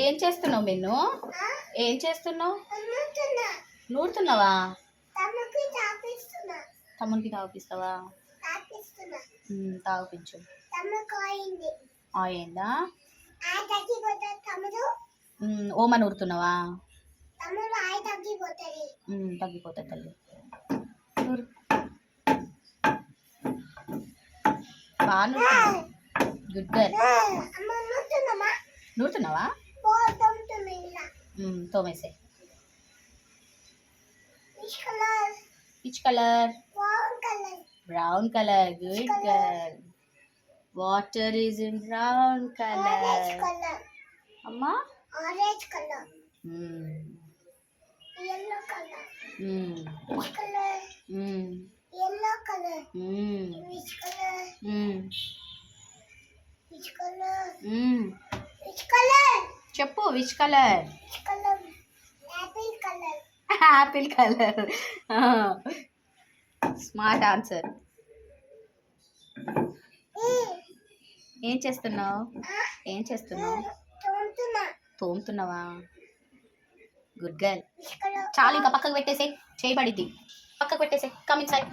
ఏం చేస్తున్నావు మిన్ను? ఏం చేస్తున్నావు? నూరుతున్నావా? తమ్మునికి తాగిపిస్తావా? తాగిపించు. అయిందా? ఓమ నూరుతున్నావా? తగ్గిపోతుంది తల్లి. బాగా గుడ్ గర్ల్. నూరుతున్నావా? తోమేసే. Which colour? Brown colour. Good girl. Water is in brown colour. అమ్మా? Orange colour. yellow color. Which color? Yellow color. Which color? Which color? Which color? చెప్పు which color? Which color? Apple color. Apple color. Smart answer. ఏం చేస్తున్నావు? ఏం చేస్తున్నావు? తోముతున్నావా? Good girl. చాలు ఇంకా పక్కకు పెట్టేసే. చేయబడిద్ది. పక్కకు పెట్టేసే. Come inside.